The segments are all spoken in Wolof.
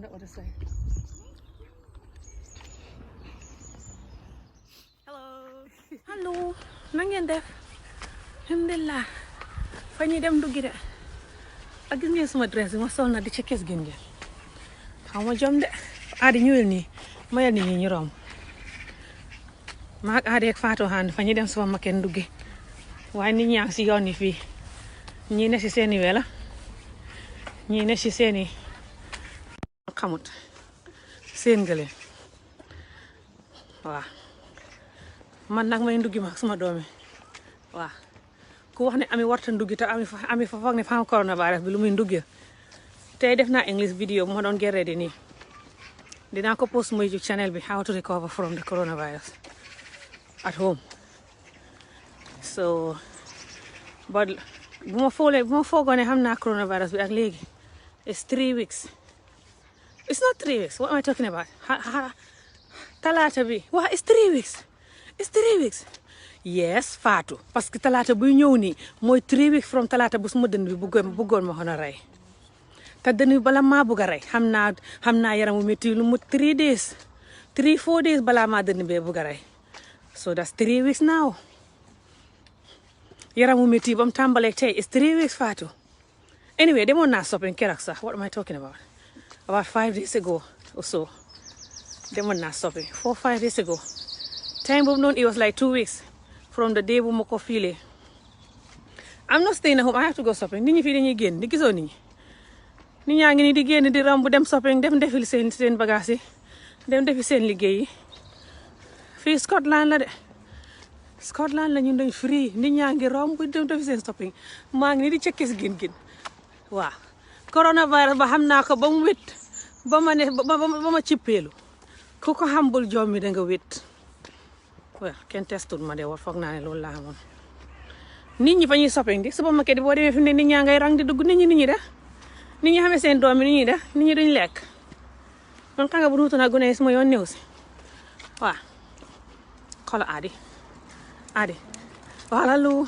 the other side. Hello. Na ngeen def? Alhamdulillah. Fa ñuy dem duggi de. Ak gis ngeen suma dress bi ma sol na di ci kes gin ngeen. Xaw ma jom de. Aadi ñëwel nii. Mayal nit ñi ñu romb. Maak Aadi ak Fatou Hane fa ñuy dem suma maken duggi. Waaye nit ñaa ngi si yoon yi fii. Ñii ne si seeni wela. Ñii ne si seeni xamut. Seen nga leen. Waaw. Man nag may nduggi ma suma doomi waaw ku wax ne ami warta nduggi te ami fa foog ne fa am coronavirus bi lu muy nduggi tey def naa English video bu ma doon geree di nii dinaa ko post muy ci channel bi how to recover from the coronavirus at home so but bu ma foogoo ne xam naa coronavirus bi ak léegi it's 3 weeks it's not 3 weeks what am I talking about talaata bi wax it's 3 weeks it's 3 weeks yes Fatou parce que talaata buy ñëw nii mooy 3 weeks from talaata bu suma dënn bi bëggoon ma xoon a rey te dënn bi bala maa bëgg a rey xam naa yaramu métti lu mu 3 days 4 days balaa maa dënn bee bëgg a rey so that's 3 weeks now yaramu métti ba mu tàmbalee tey it's 3 weeks Fatou anyway demoon naa shopping keroog sax what am I talking about 5 days ago or so demoon naa shopping 4-5 days ago time boobu noonu it was like 2 weeks from the day bu ma ko fiilee I'm not staying at home I have to go shopping nit ñi fii dañuy génn di gisoo nit ñaa ngi nii di génn di romb dem shopping dem defil seen bagage yi dem defi seen liggéey yi fii Scotland la de Scotland la ñun dañ free nit ñaa ngi romb dem defi seen shopping maa ngi nii di cekkis gin waaw coronavirus ba xam naa ko ba mu wét ba ma cippeelu ku ko xambul joom mi da nga wét well kenn testul ma de war foog naa ne loolu laa xamoon nit ñi fa ñuy shopping di supermarket bi boo demee fi mu ne nit ñaa ngay rang di dugg nit ñi de nit ñi xamee seen doom yi nit ñi de nit ñi duñ lekk man xam nga bu nuutu na gune yi suma yoon néew si waaw xoolal Aadi wala lu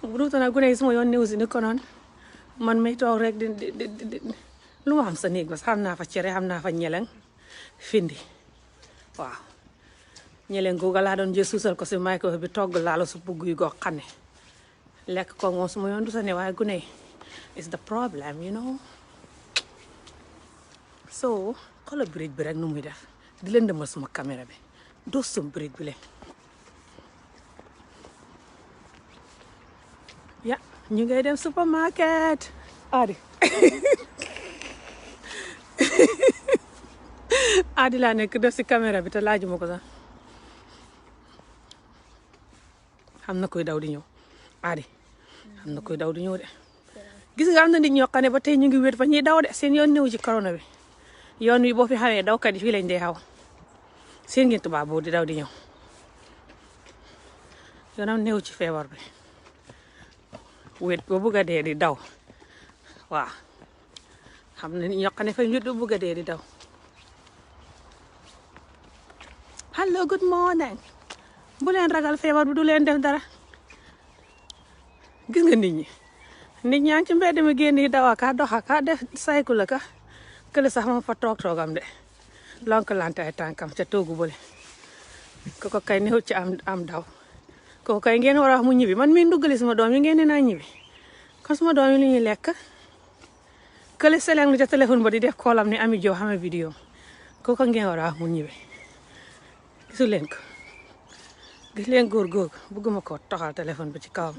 bu nuutu na gune yi suma yoon néew si ni ko noon man may toog rek di lu ma xam sa néeg ba xam naa fa cere xam naa fa ñeleng findi waaw ñeleen googa laa doon jël suusal ko si microwave bi togg laalo su bugg yu goo xam ne lekk ko moom su ma yoon du sa ne waaye gune is the problem you know so xoolal bridge bi rek nu muy def di leen demal suma caméra bi doo sum bridge bi leen ya ñu ngay dem supermarket Aadi laa nekk def si caméra bi te laajuma ko sax xam na koy daw di ñëw Aadi xam na koy daw di ñëw de gis nga am na nit ñoo xam ne ba tey ñu ngi wéet fa ñuy daw de seen yoon néew ci corona bi yoon wi boo fi xawee dawkat yi fii lañ dee xaw seen ngeen tubaab boobu di daw di ñëw yoonam néew ci feebar bi wéet ba bugg a dee di daw waaw xam na nit ñoo xam ne fa ñu bugg a dee di daw hello good morning bu leen ragal feebar bi du leen def dara gis nga nit ñaa ngi ci mbedd mi génn yi dawa ka doxa ka def sayku la ka kële sax moom fa toogam de lonkalante ay tànkam ca toogu bële ko kay néew ci am daw ko kay ngeen war a wax mu ñibbi man mi nduggali suma doom yi ngeen ne naa ñibbi kon suma doom yi lu ñuy lekk kële seleng lu ca téléphone ba di def koolam ni ami joo xame vidéo ko ngeen war a wax mu ñibbi gisu leen ko gis leen góor bëgguma ko toxal téléphone bi ci kawam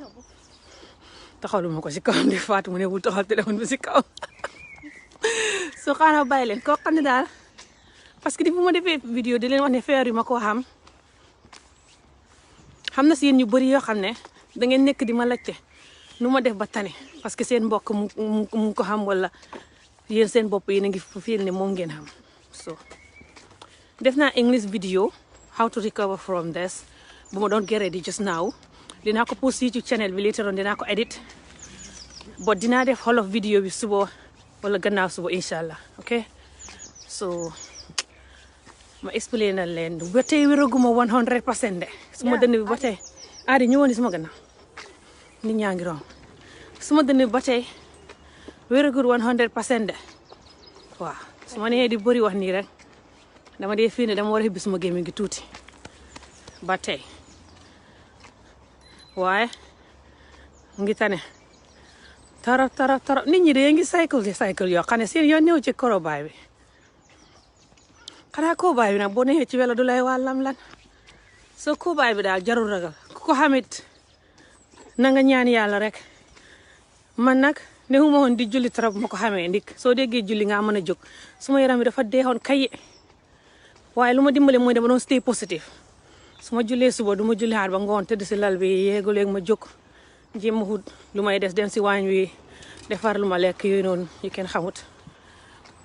toxaluma ko ci kawam di faatu mu ne bul toxal téléphone bi ci kawam soo xaana bàyyi leen koo xam ne daal parce que di bu ma defee vidéo di leen wax ne feer yi ma ko xam na si yéen ñu bëri yoo xam ne da ngeen nekk di ma laajte nu ma def ba tane parce que seen mbokk mu ko xam wala yéen seen bopp yéen a ngi fiil ne moom ngeen xam so def naa English video how to recover from this bu ma doon geree di just now dinaa ko post ci channel bi later on dinaa ko edit but dinaa def whole video bi suba wala gannaaw suba inshallah ok so ma explain na leen ba tey wéraguma 100% de suma dënn bi ba tey Aadi ñëwoon ni suma gannaaw nit ñaa ngi romb suma dënn bi ba tey very good 100% de waaw su ma nee di bëri wax nii rek dama dee fii ne dama war a xibbi suma gémmiñ gi tuuti ba tey waaye mu ngi tane torop nit ñi de ngi cycle yoo xam ne seen yoon ñëw ci korobaay bi xanaa koobaay bi nag boo neexee ci welo du lay wàllam lan soo koobaay bi daal jarul ragal ku ko xamit na nga ñaan yàlla rek man nag nexuma woon di julli trop ma ko xamee ndik soo déggee julli nga mën a jóg suma yaram bi dafa deexoon kayi waaye lu ma dimbale mooy dama doon stay positif su ma jullee suba du ma julli xaar ba ngoon tëdd si lal bi yeegu léegi ma jóg jéem a xut lu may des dem si waañ wi defar lu ma lekk yooyu noonu yu kenn xamut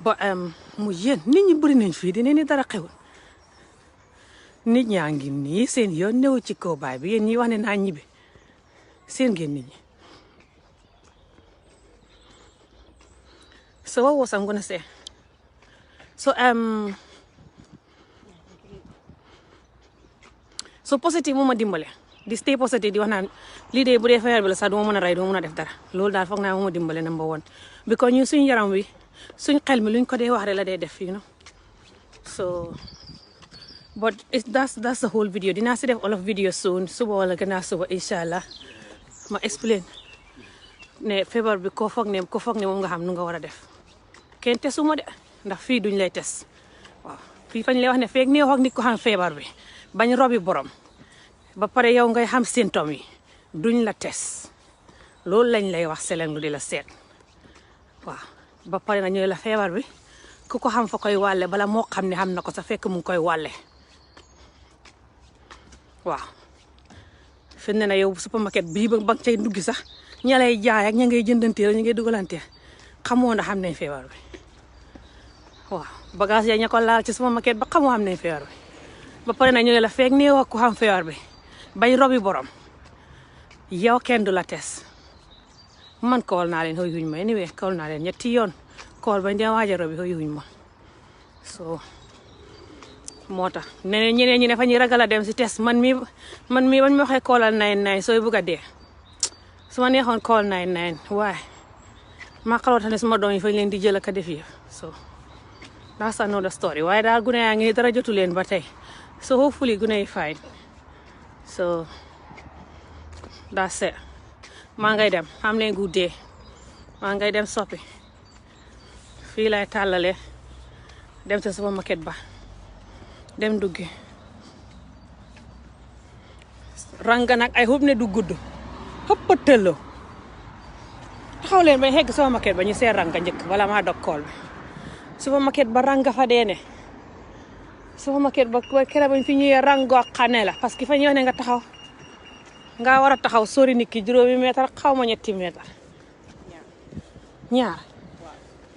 ba mu yéen nit ñi bëri nañ fii dina ni dara xewul nit ñaa ngi nii seen yoon newu ci kaw baay bi yéen ñi wax ne naa ñibbi seen ngeen nit ñi. So what was I'm gonna say? So positive moo ma dimbale di stay positive di wax naan lii de bu dee feebar bi la sax du ma mën a rey du ma mën a def dara loolu daal foog naa moo ma dimbale number one because ñun suñu yaram wi suñ xel mi luñ ko dee wax rek la dee def you know so but that's the whole video dinaa si def all of video soon suba wala gannaaw suba incha allah ma explain ne feebar bi ko foog ne moom nga xam nu nga war a def kenn tesuma de ndax fii duñ lay tes waaw fii fañ lay wax ne feeg nee wax nit ko xam feebar bi bañ robi borom ba pare yow ngay xam symptômes yi duñ la tes loolu lañ lay wax seleng lu di la seet waaw ba pare na ñooy la feebar bi ku ko xam fa koy wàlle bala moo xam ne xam na ko sa fekk mu ngi koy wàlle waaw fi ne na yow supermarket bii ba cay duggi sax ña lay jaay ak ña ngay jëndantee la ñu ngay dugalantee xamoo na xam nañ feebar bi waaw bagage ya ña ko laal ci supermarket ba xamoo xam nañ feebar bi ba pare na ñooy la feeg nee wax ku xam feebar bi bañ robi borom yow kenn du la tes man kool naa leen xëy yuñ ma anyway kool naa leen ñetti yoon kool bañ dee waaja robi xëy yuñ ma so moo tax ñeneen ñi ne fa ñuy ragal a dem si test man mi bañ ma waxee koolal 99 sooy bugg a dee su ma neexoon kool 99 waaye maa xaloota ne suma doom yi fañ leen di jël ak a def yi so that's another story waaye daal gune yaa ngi dara jotu leen ba tey so hopefully gune yi fine so that's it maa ngay dem xam leen guddee maa ngay dem soppi fii lay tàllale dem sa supermarket ba dem duggi ranga nag ay xub ne du gudd xëppatëloo taxaw leen bay xegg supermarket ba ñu seet ranga njëkk wala maa dog kool bi supermarket ba ranga fa deene supermarket ba kere bañ fi ñuy rango xane la parce que fa ñëw ne nga taxaw nga war a taxaw sori nit ki 5 mètre xaw ma 3 mètre ñaar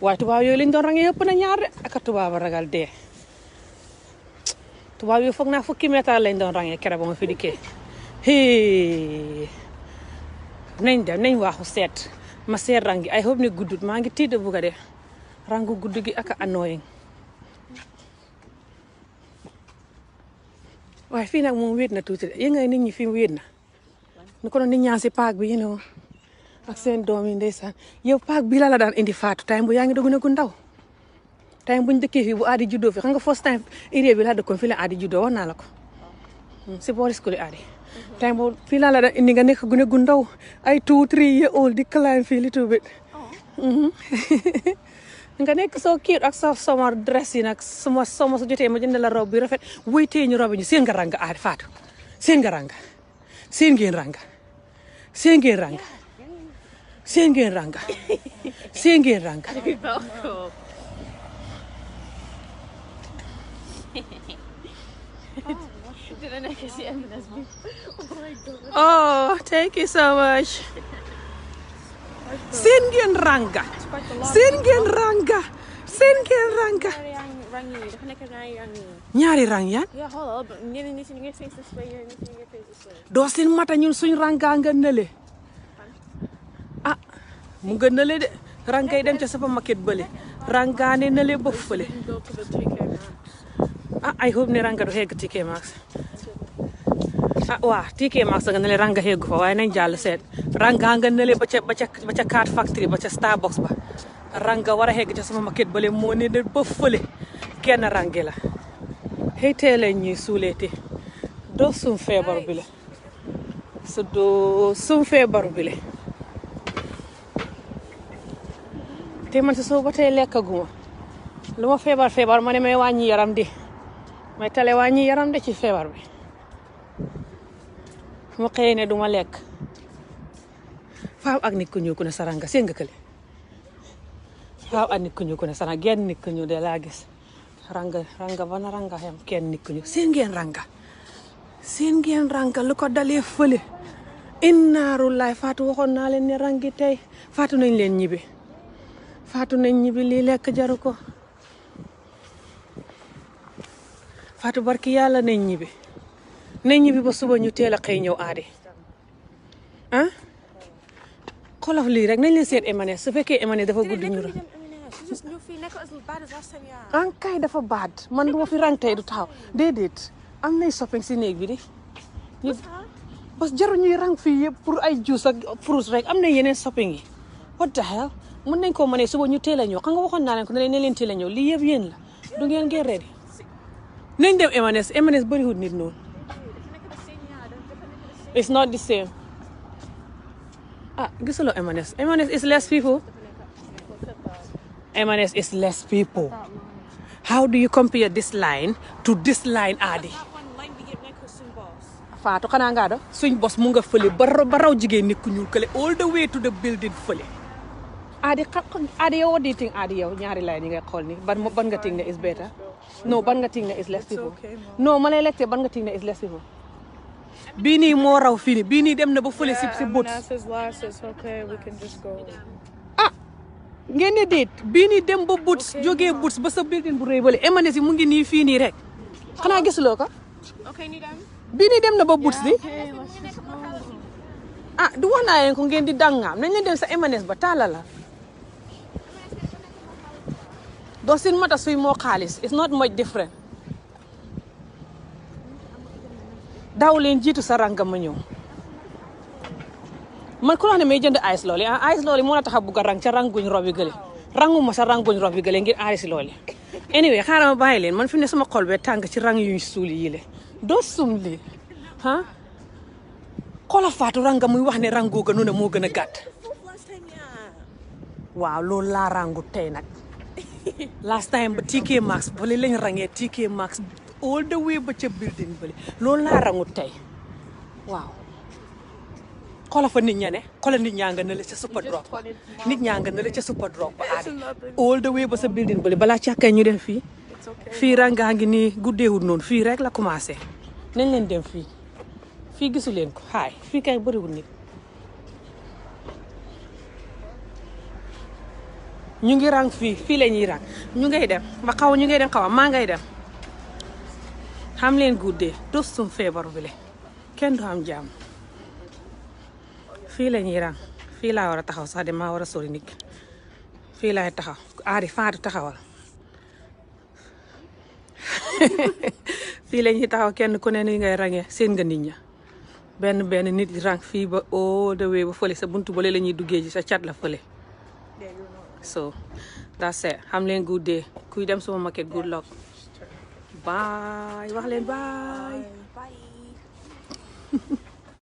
waaye tubaab yooyu liñ doon range yëpp na ñaar de aka tubaab ragal dee tubaab yooyu foog naa 10 mètre lañ doon range kere ba ma fi dikkee nañ dem nañ waaxu seet ma seet rangi ay xob ne guddut maa ngi tiit bugga de rangu gudd gi aka annoying waaye fii nag moom wéet na tuuti de yéen nga nit ñi fii wéet na ni ko doon nit ñaa si paak bi you know ak seen doom yi ndeysaan yow paak bii la daan indi faatu time bu yaa ngi dogu ne gu ndaw time buñ dëkkee fii bu aadi juddoo fi xam nga first time area bi laa dëkkoon fii la aadi juddoo wax naa la ko si boori school aadi time bu fii la daan indi nga nekk gune gu ndaw ay 2-3 years old di climb fii little bit nga nekk soo cute ak sa summer dress yi nag suma su jotee ma jënd la robe bi rafet wuy tee ñu robe ñu seen nga ranga aadi faatu seen nga ranga seen ngeen ranga seen ngeen ranga seen ngeen ranga seen ngeen ranga oh thank you so much seen ngeen ranga seen ngeen ranga seen ngeen ranga ñaari rang yan doo seen mata ñun suñ ranga nga nële ah mu nga nële de rangay dem ca supermarket bële rangaane nële ba fële ah I hope ne ranga du xegg TK Maxx ah waa TK Maxx nga nële ranga xeggu fa waaye nañ jàll seet ranga nga nële ba ca Card Factory ba ca Starbucks ba ranga war a xegg ca sama maquette bale moo ne de ba fële kenn range la xëy tee lañ ñuy suuleete doo sum feebar bi le su doo sum feebar bi le te man si soo ba tey lekkaguma lu ma feebar ma ne may wàññi yaram di may tale wàññi yaram de ci feebar bi mu xëyee ne duma lekk faaw ak nit ku ñëw ku ne saranga seen nga kële faaw ak nit ku ñëw ku ne saranga genn nit ku ñëw de laa gis ranga bana ranga xem kenn nit ku ñëw seen ngeen ranga lu ko dalee fële innaaru laay faatu waxoon naa leen ne rangi tey faatu nañ leen ñibbi lii lekk jaru ko faatu barki yàlla nañ ñibbi ba suba ñu teel a xëy ñëw aade ah xolof lii rek nañ leen seet Emanes su fekkee Emanes dafa gudd ñu kay dafa baad man du ma fi rang tey du taxaw déedéet am nay shopping si néeg bi di parce que jaru ñuy rang fii yëpp pour ay juice ak fruits rek am na yeneen shopping yi what the hell mën nañ koo mënee suba ñu teel a ñëw xam nga waxoon naa leen ko ne leen teel a ñëw lii yëpp yéen la du ngeen ready nañ dem Emanes bëriwul nit noonu it's not the same gisuloo Emanes is less people Emanes is less people how do you compare this line to this line Adi Fatou xanaa ngaa do suñ bos mu nga fële ba raw jigéen nit ku ñuul kële all the way to the building fële Adi yow what do you think Adi yow ñaari line yi ngay xool ni ban nga think ne is better no ban nga think ne is less people no ma lay lecte ban nga think ne is less people bii nii moo raw fii nii bii nii dem na ba fële si bot ngeen ne déet bii nii dem ba boots jógee boots ba sa building bu rëy bale Emanes yi mu ngi nii fii nii rek xanaa gisuloo ko bii nii dem na ba boots di du wax naa leen ko ngeen di dangaam nañ leen dem sa Emanes ba taala la doo sin mata suy moo xaalis it's not much different daaw leen jiitu sa ranga ma ñëw man ku la ne may jënd ice looli ice looli moo la tax a bugg a rang ca ranguñ robi gële ranguma sa ranguñ robi gële ngir ice looli anyway xaaral ma bàyyi leen man fi ne sama xol be tàng ci rang yuñ suuli yi le doo sum lii xola faatu ranga muy wax ne rangoo ga noonu moo gën a gàtt waaw loolu laa rangu tey nag last time ba TK Maxx bale lañ rangee TK Maxx all the way ba ca building bale loolu laa rangu tey waaw xola fa nit ña ne xola nit ñaa nga ne la ca super drop nit ñaa nga ne la ca super drop ba all the way ba sa building bale balaa càkkee ñu dem fii rangaa ngi nii guddeewul noonu fii rek la commencé nañ leen dem fii gisu leen ko fii kay bëriwul nit ñu ngi rang fii la ñuy rang ñu ngay dem ba xaw ñu ngay dem xaw maa ngay dem xam leen guddee dos sum feebar bi le kenn du am jàmm fii la ñuy rang fii laa war a taxaw sax de maa war a sori nit fii laay taxaw faatu taxawal fii la ñuy taxaw kenn ku ne ni ngay rangee seen nga nit ña benn nit rang fii ba all the way ba fële sa buntu bale la ñuy duggee ji sa cat la fële so that's it xam leen good day kuy dem suma market good luck bye wax leen bye